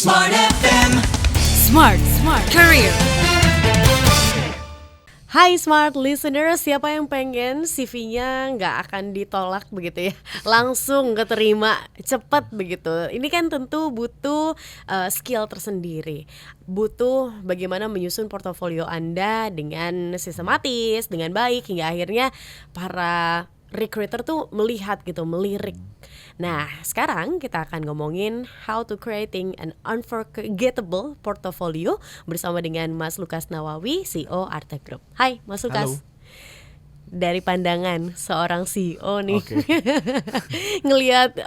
Smart FM. Smart Career. Hai Smart Listeners, siapa yang pengen CV-nya nggak akan ditolak begitu ya, langsung keterima cepat begitu. Ini kan tentu butuh skill tersendiri, butuh bagaimana menyusun portofolio Anda dengan sistematis, dengan baik, hingga akhirnya para recruiter tuh melihat gitu, melirik. Nah, sekarang kita akan ngomongin how to creating an unforgettable portfolio bersama dengan Mas Lukas Nawawi, CEO Arte Group. Hai, Mas Lukas. Halo. Dari pandangan seorang CEO nih, Oke. ngelihat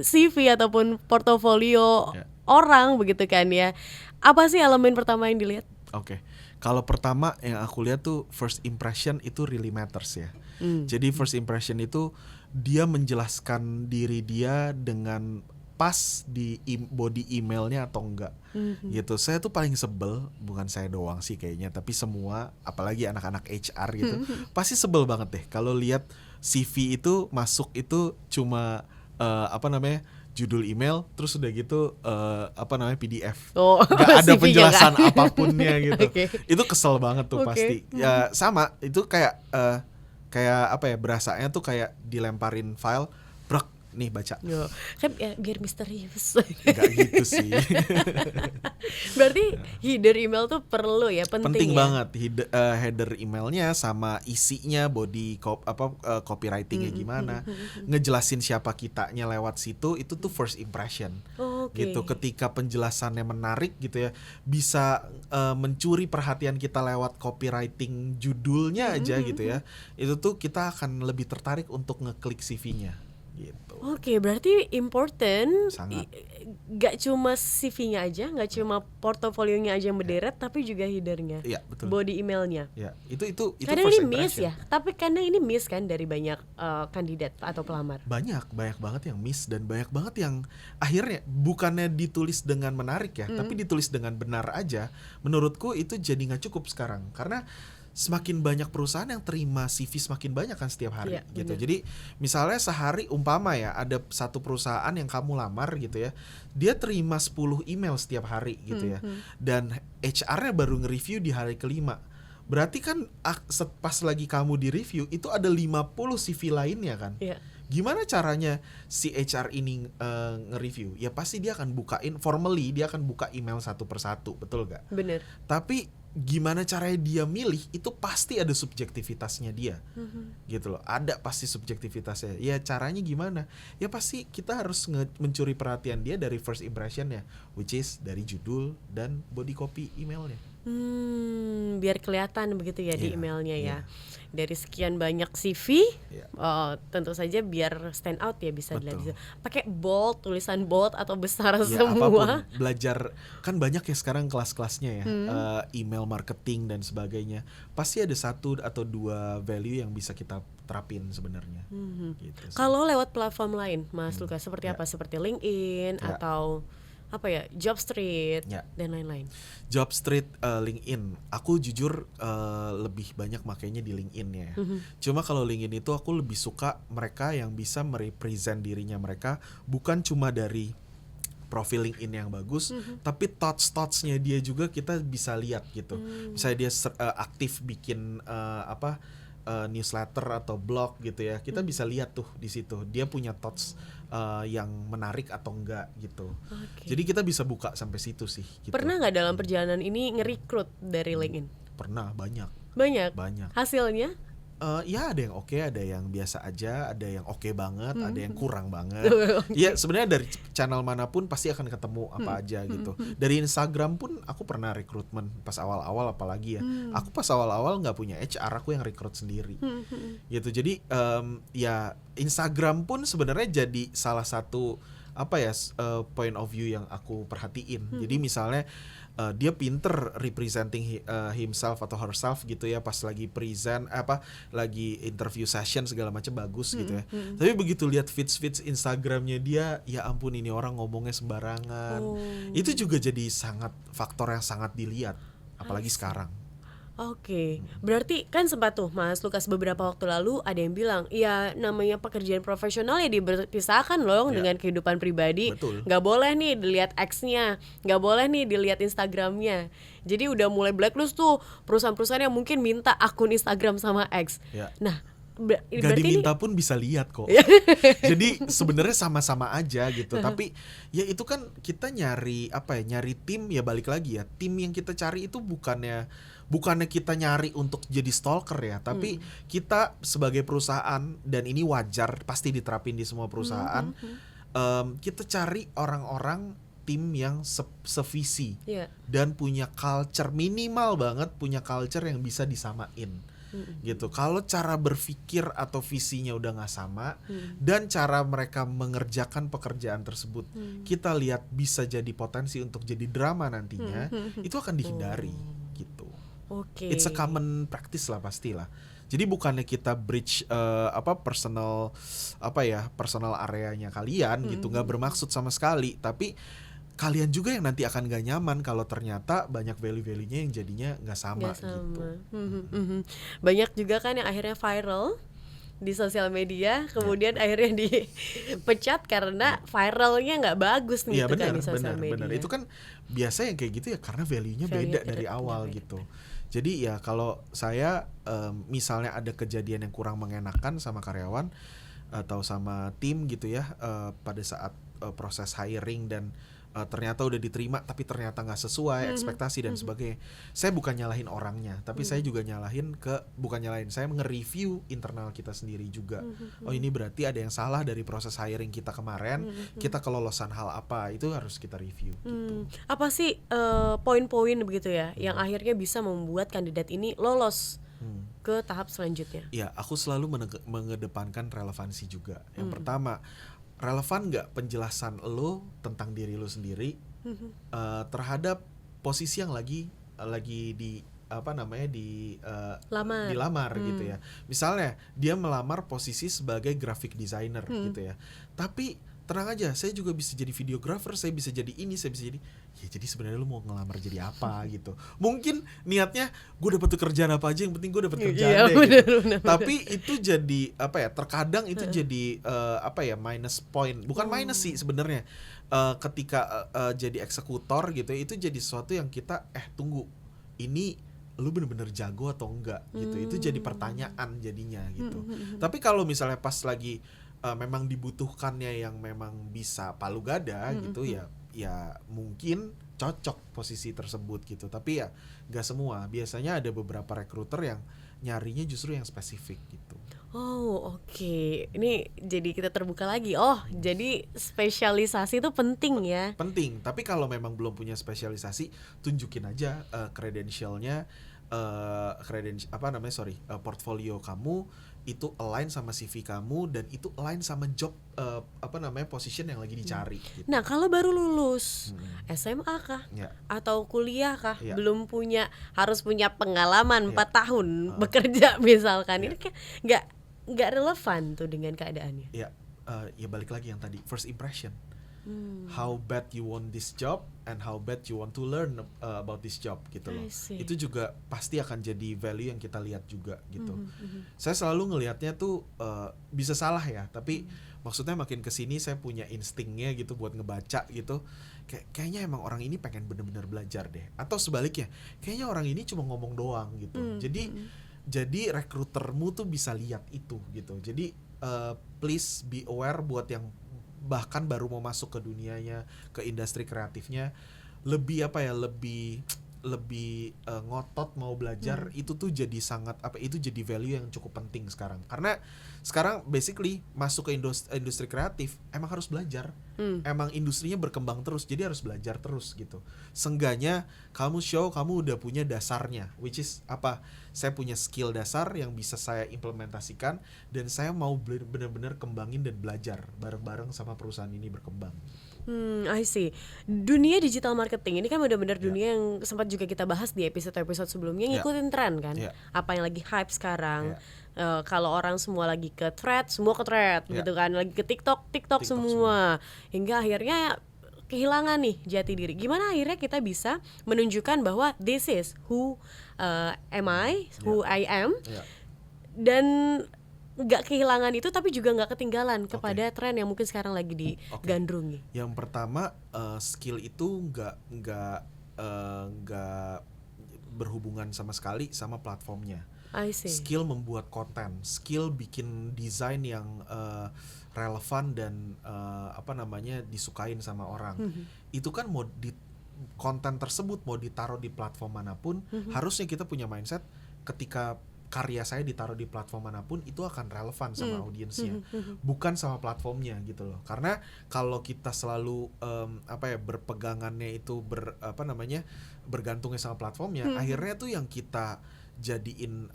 CV ataupun portofolio Ya. orang begitu kan ya. Apa sih elemen pertama yang dilihat? Oke. Kalau pertama yang aku lihat tuh first impression itu really matters ya. Jadi first impression itu dia menjelaskan diri dia dengan pas di body emailnya atau enggak gitu. Saya tuh paling sebel, bukan saya doang sih kayaknya, tapi semua, apalagi anak-anak HR gitu, pasti sebel banget deh kalau lihat CV itu masuk itu cuma judul email, terus udah gitu PDF, Oh, nggak ada CV-nya penjelasan nggak. apapunnya gitu. Oke. Itu kesel banget tuh Oke. pasti. Ya sama, itu kayak berasanya tuh kayak dilemparin file, brak, nih baca. Yo, kan ya, biar misterius. Nggak gitu sih. Berarti header email tuh perlu ya, penting ya? Banget header emailnya sama isinya, body copywritingnya gimana, ngejelasin siapa kitanya lewat situ, itu tuh first impression. Oke. Gitu. Ketika penjelasannya menarik gitu ya, bisa mencuri perhatian kita lewat copywriting judulnya aja gitu ya, itu tuh kita akan lebih tertarik untuk ngeklik CV-nya gitu. Oke, berarti important. Sangat. Gak cuma CV-nya aja, gak cuma portofolionya aja yang berderet, tapi juga headernya, Iya, betul. body emailnya. Ya, itu Kadang first ini miss impression. ya, tapi karena ini miss kan dari banyak kandidat atau pelamar. Banyak banget yang miss, dan banyak banget yang akhirnya bukannya ditulis dengan menarik ya, tapi ditulis dengan benar aja. Menurutku itu jadi nggak cukup sekarang, karena semakin banyak perusahaan yang terima CV semakin banyak kan setiap hari. Iya, gitu. benar. Jadi misalnya sehari umpama ya ada satu perusahaan yang kamu lamar gitu ya, dia terima 10 email setiap hari gitu ya, dan HR-nya baru nge-review di hari kelima. Berarti kan pas lagi kamu di review itu ada 50 CV lainnya kan. Iya. Gimana caranya si HR ini nge-review? Ya pasti dia akan bukain formally, dia akan buka email satu persatu, betul gak? Bener. Tapi gimana caranya dia milih, itu pasti ada subjektivitasnya dia. Gitu loh, ada pasti subjektivitasnya. Ya caranya gimana? Ya pasti kita harus mencuri perhatian dia dari first impression-nya, which is dari judul dan body copy emailnya. Biar kelihatan begitu ya di Iya, emailnya ya. iya. Dari sekian banyak CV, Iya. tentu saja biar stand out ya, bisa dilihat. Betul. Pakai bold, tulisan bold atau besar Ya semua. apapun, belajar kan banyak ya sekarang kelas-kelasnya ya, email marketing dan sebagainya. Pasti ada satu atau dua value yang bisa kita terapin sebenarnya. Gitu sih. Kalau lewat platform lain, Mas Lukas, seperti Ya. apa? Seperti LinkedIn Ya. atau apa ya, Jobstreet Ya. dan lain-lain. Jobstreet, LinkedIn, aku jujur lebih banyak makainya di LinkedIn ya. Cuma kalau LinkedIn itu aku lebih suka mereka yang bisa merepresent dirinya mereka, bukan cuma dari profil LinkedIn yang bagus, tapi thoughts-nya dia juga kita bisa lihat gitu. Misalnya dia aktif bikin newsletter atau blog gitu ya, kita bisa lihat tuh di situ dia punya thoughts yang menarik atau enggak gitu. Oke. Jadi kita bisa buka sampai situ sih. Gitu. Pernah nggak dalam perjalanan ini nge-recruit dari LinkedIn? Pernah, banyak. Banyak. Hasilnya? Ya ada yang oke, ada yang biasa aja, ada yang oke banget, ada yang kurang banget. Oke. Ya sebenarnya dari channel manapun pasti akan ketemu apa aja gitu. Dari Instagram pun aku pernah rekrutmen pas awal-awal, apalagi ya. Aku pas awal-awal nggak punya HR, aku yang rekrut sendiri. Gitu. Jadi ya Instagram pun sebenarnya jadi salah satu point of view yang aku perhatiin. Jadi misalnya dia pinter representing himself atau herself gitu ya, pas lagi present lagi interview session segala macam bagus gitu ya. Tapi begitu lihat feeds Instagramnya dia, ya ampun ini orang ngomongnya sembarangan. Itu juga jadi faktor yang sangat dilihat, apalagi sekarang. Oke, berarti kan sempat tuh Mas Lukas beberapa waktu lalu ada yang bilang, ya namanya pekerjaan profesional ya dipisahkan loh Ya, dengan kehidupan pribadi. betul. Nggak boleh nih dilihat X-nya, nggak boleh nih dilihat Instagramnya. Jadi udah mulai blacklist tuh perusahaan-perusahaan yang mungkin minta akun Instagram sama X. Ya. Nah, Gak berarti ini diminta pun bisa lihat kok. Jadi sebenarnya sama-sama aja gitu. Tapi ya itu kan kita nyari apa ya? Nyari tim, ya balik lagi ya. Tim yang kita cari itu bukannya kita nyari untuk jadi stalker ya, tapi kita sebagai perusahaan, dan ini wajar pasti diterapin di semua perusahaan. Kita cari orang-orang tim yang sevisi ya. dan punya culture, minimal banget punya culture yang bisa disamain gitu. Kalau cara berpikir atau visinya udah nggak sama, dan cara mereka mengerjakan pekerjaan tersebut kita lihat bisa jadi potensi untuk jadi drama nantinya, itu akan dihindari gitu. Oke. It's a common practice lah, pastilah. Jadi bukannya kita breach personal areanya kalian gitu, nggak bermaksud sama sekali, tapi kalian juga yang nanti akan gak nyaman kalau ternyata banyak value-value-nya yang jadinya nggak sama, Nggak sama. gitu. Banyak juga kan yang akhirnya viral di sosial media, kemudian akhirnya dipecat karena viralnya nggak bagus nih Iya itu kan benar, di sosial benar. media. Itu kan biasa yang kayak gitu ya, karena value-nya Value-nya beda dari tidak awal beda. gitu. Jadi ya kalau saya misalnya ada kejadian yang kurang mengenakan sama karyawan atau sama tim gitu ya, pada saat proses hiring dan ternyata udah diterima tapi ternyata nggak sesuai ekspektasi dan sebagainya, saya bukan nyalahin orangnya, tapi saya juga saya nge-review internal kita sendiri juga. Oh, ini berarti ada yang salah dari proses hiring kita kemarin, kita kelolosan hal apa, itu harus kita review gitu. Apa sih poin-poin begitu ya yang akhirnya bisa membuat kandidat ini lolos ke tahap selanjutnya? Ya, aku selalu mengedepankan relevansi juga. Yang pertama, relevan nggak penjelasan lo tentang diri lo sendiri terhadap posisi yang lagi di Lamar. dilamar gitu ya. Misalnya dia melamar posisi sebagai graphic designer gitu ya. Tapi tenang aja, saya juga bisa jadi videographer, saya bisa jadi ini, saya bisa jadi, ya jadi sebenarnya lu mau ngelamar jadi apa gitu. Mungkin niatnya gue dapat kerjaan apa aja, yang penting gue dapat kerjaan Iya, deh bener, gitu. bener. Tapi itu jadi terkadang itu jadi minus point, bukan minus sih sebenarnya. Ketika jadi eksekutor gitu, itu jadi sesuatu yang kita tunggu, ini lu bener-bener jago atau enggak gitu. Itu jadi pertanyaan jadinya gitu. Tapi kalau misalnya pas lagi memang dibutuhkannya yang memang bisa palu gada gitu, ya mungkin cocok posisi tersebut gitu. Tapi ya gak semua, biasanya ada beberapa recruiter yang nyarinya justru yang spesifik gitu. Oh, oke. Ini jadi kita terbuka lagi. Oh, jadi spesialisasi itu penting ya. Penting, tapi kalau memang belum punya spesialisasi, tunjukin aja credentialnya, portfolio kamu itu align sama CV kamu, dan itu align sama job position yang lagi dicari gitu. Nah, kalau baru lulus SMA kah? Ya. Atau kuliah kah? Ya. Belum harus punya pengalaman 4 tahun bekerja misalkan. Ini kayak nggak relevan tuh dengan keadaannya. Ya, ya balik lagi yang tadi, first impression. How bad you want this job and how bad you want to learn about this job gitu loh. I see. Itu juga pasti akan jadi value yang kita lihat juga gitu. Saya selalu ngelihatnya tuh bisa salah ya, tapi maksudnya makin kesini saya punya instingnya gitu buat ngebaca gitu. Kayaknya emang orang ini pengen bener-bener belajar deh. Atau sebaliknya, kayaknya orang ini cuma ngomong doang gitu. Jadi rekrutermu tuh bisa lihat itu gitu. Jadi please be aware buat yang bahkan baru mau masuk ke dunianya, ke industri kreatifnya, lebih ngotot mau belajar. Itu tuh jadi itu jadi value yang cukup penting sekarang. Karena sekarang basically masuk ke industri kreatif emang harus belajar. Emang industrinya berkembang terus, jadi harus belajar terus gitu. Seenggaknya kamu udah punya dasarnya, which is apa? Saya punya skill dasar yang bisa saya implementasikan, dan saya mau benar-benar kembangin dan belajar bareng-bareng sama perusahaan ini berkembang. I see. Dunia digital marketing ini kan benar-benar dunia yang sempat juga kita bahas di episode-episode sebelumnya, ngikutin tren kan. Apa yang lagi hype sekarang. Kalau orang semua lagi ke thread, semua ke thread gitu kan. Lagi ke TikTok semua. Hingga akhirnya kehilangan nih jati diri. Gimana akhirnya kita bisa menunjukkan bahwa this is who am I, who I am, Ya. dan nggak kehilangan itu tapi juga nggak ketinggalan kepada tren yang mungkin sekarang lagi digandrungi. Yang pertama, skill itu nggak berhubungan sama sekali sama platformnya. I see. Skill membuat konten, skill bikin desain yang relevan dan disukain sama orang. Itu kan mau di konten tersebut mau ditaruh di platform manapun, harusnya kita punya mindset ketika karya saya ditaruh di platform manapun itu akan relevan sama audiensnya, bukan sama platformnya gitu loh. Karena kalau kita selalu berpegangannya itu bergantungnya sama platformnya, akhirnya tuh yang kita jadiin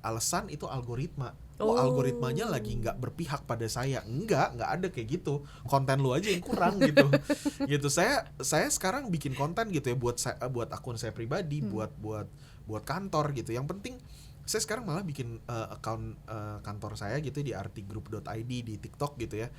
alasan itu algoritma. Algoritmanya lagi nggak berpihak pada saya. Nggak ada kayak gitu. Konten lu aja yang kurang gitu. Gitu. Saya sekarang bikin konten gitu ya buat akun saya pribadi, buat kantor gitu. Yang penting saya sekarang malah bikin account kantor saya gitu di artigroup.id di TikTok gitu ya.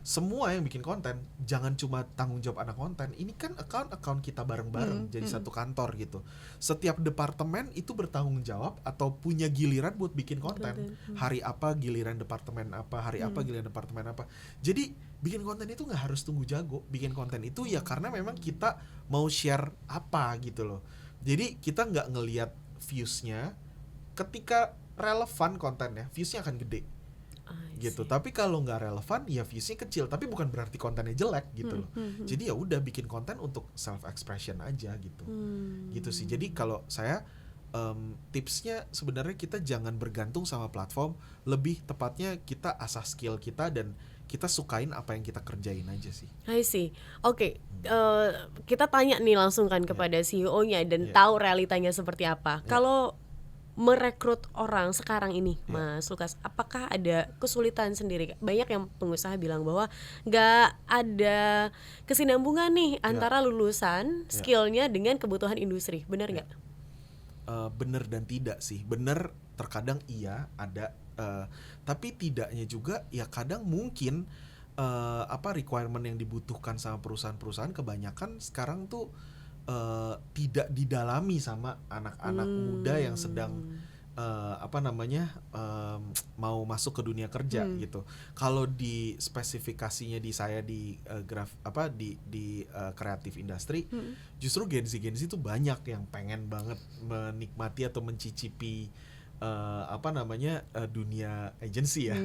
Semua yang bikin konten jangan cuma tanggung jawab anak konten. Ini kan account kita bareng-bareng jadi satu kantor gitu. Setiap departemen itu bertanggung jawab atau punya giliran buat bikin konten. Hari apa giliran departemen apa, hari apa giliran departemen apa. Jadi bikin konten itu nggak harus tunggu jago. Bikin konten itu ya karena memang kita mau share apa gitu loh. Jadi kita nggak ngelihat viewsnya. Ketika relevan kontennya, viewsnya akan gede gitu. Tapi kalau nggak relevan, ya viewsnya kecil. Tapi bukan berarti kontennya jelek gitu loh. Jadi ya udah bikin konten untuk self expression aja gitu. Gitu sih. Jadi kalau saya tipsnya sebenarnya kita jangan bergantung sama platform. Lebih tepatnya kita asah skill kita dan kita sukain apa yang kita kerjain aja sih. I see. Oke, kita tanya nih langsung kan kepada CEO-nya dan tahu realitanya seperti apa. Kalau merekrut orang sekarang ini, Mas Lukas, apakah ada kesulitan sendiri? Banyak yang pengusaha bilang bahwa nggak ada kesinambungan nih antara lulusan skillnya dengan kebutuhan industri, benar nggak? Bener dan tidak sih. Bener terkadang iya ada, tapi tidaknya juga ya kadang mungkin requirement yang dibutuhkan sama perusahaan-perusahaan kebanyakan sekarang tuh tidak didalami sama anak-anak muda yang sedang mau masuk ke dunia kerja gitu. Kalau di spesifikasinya di saya di kreatif industri, justru Gen Z itu banyak yang pengen banget menikmati atau mencicipi dunia agency ya.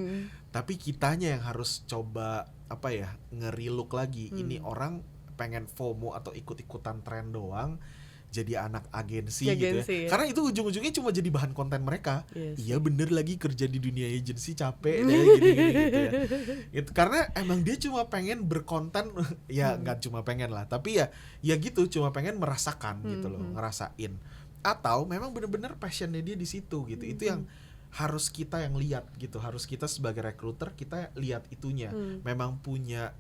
Tapi kitanya yang harus coba nge-relook lagi. Ini orang pengen FOMO atau ikut-ikutan tren doang jadi anak agensi gitu ya. Karena itu ujung-ujungnya cuma jadi bahan konten mereka. Iya bener lagi kerja di dunia agensi capek deh gini gitu ya. Itu karena emang dia cuma pengen berkonten ya nggak cuma pengen lah, tapi ya gitu cuma pengen merasakan gitu loh, ngerasain. Atau memang bener-bener passionnya dia di situ gitu. Itu yang harus kita yang lihat gitu, harus kita sebagai recruiter kita lihat itunya. Memang punya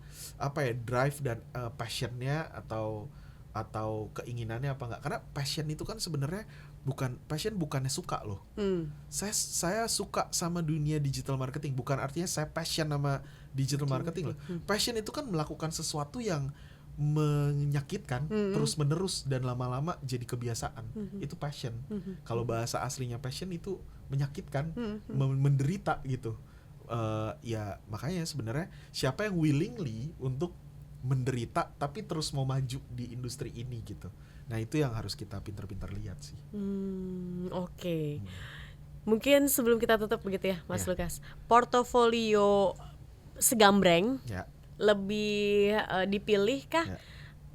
drive dan passionnya atau keinginannya apa enggak. Karena passion itu kan sebenarnya bukannya suka loh. Saya suka sama dunia digital marketing, bukan artinya saya passion sama digital marketing loh. Passion itu kan melakukan sesuatu yang menyakitkan terus menerus dan lama-lama jadi kebiasaan. Itu passion. Kalau bahasa aslinya passion itu menyakitkan, menderita gitu. Ya makanya sebenarnya siapa yang willingly untuk menderita tapi terus mau maju di industri ini gitu. Nah itu yang harus kita pintar-pintar lihat sih. Oke. Mungkin sebelum kita tutup begitu ya Mas Lukas, portofolio segambreng lebih dipilih kah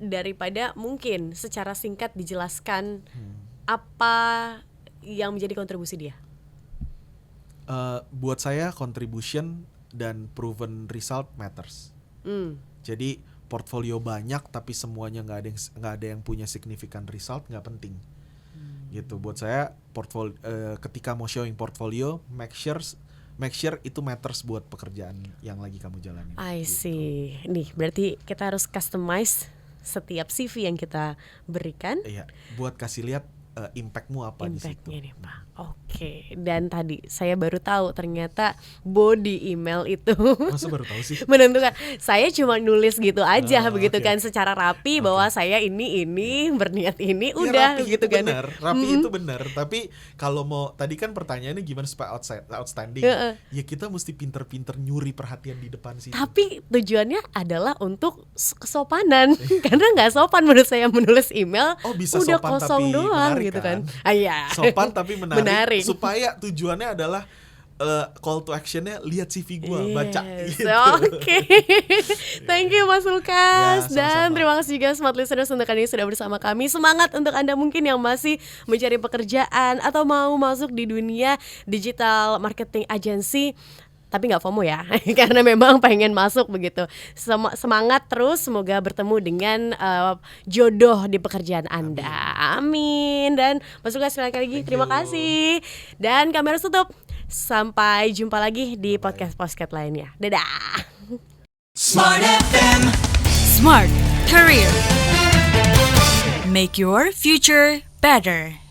daripada mungkin secara singkat dijelaskan apa yang menjadi kontribusi dia? Buat saya contribution dan proven result matters. Jadi portfolio banyak tapi semuanya nggak ada yang punya significant result nggak penting. Gitu. Buat saya ketika mau showing portfolio make sure itu matters buat pekerjaan yang lagi kamu jalanin. I see. Nih berarti kita harus customize setiap CV yang kita berikan. Iya. Buat kasih lihat impactmu apa di situ. Impact-nya nih Pak. Oke. Dan tadi saya baru tahu ternyata body email itu Masa baru tahu sih? menentukan. Saya cuma nulis gitu aja begitu Oke. kan secara rapi bahwa saya ini berniat ini Ya, udah rapi gitu itu kan. benar, rapi itu benar. Tapi kalau mau tadi kan pertanyaannya gimana supaya outstanding? Ya kita mesti pinter-pinter nyuri perhatian di depan situ. Tapi tujuannya adalah untuk kesopanan. Karena nggak sopan menurut saya menulis email Oh, bisa udah sopan kosong tapi doang menarik gitu kan. kan? Iya. Sopan tapi menarik, Menarik. supaya tujuannya adalah call to actionnya lihat CV gua, baca Yes, gitu. Oke. Thank you Mas Lukas. Ya, Dan sama-sama. terima kasih juga Smart Listeners untuk kali ini sudah bersama kami. Semangat untuk Anda mungkin yang masih mencari pekerjaan atau mau masuk di dunia digital marketing agency, tapi nggak FOMO ya, karena memang pengen masuk begitu. Semangat terus, semoga bertemu dengan jodoh di pekerjaan Anda. Amin. Dan Mas Lukas sekali lagi terima you. kasih. Dan kami harus tutup. Sampai jumpa lagi di podcast-podcast lainnya. Dadah. Smart FM. Smart Career. Make your future better.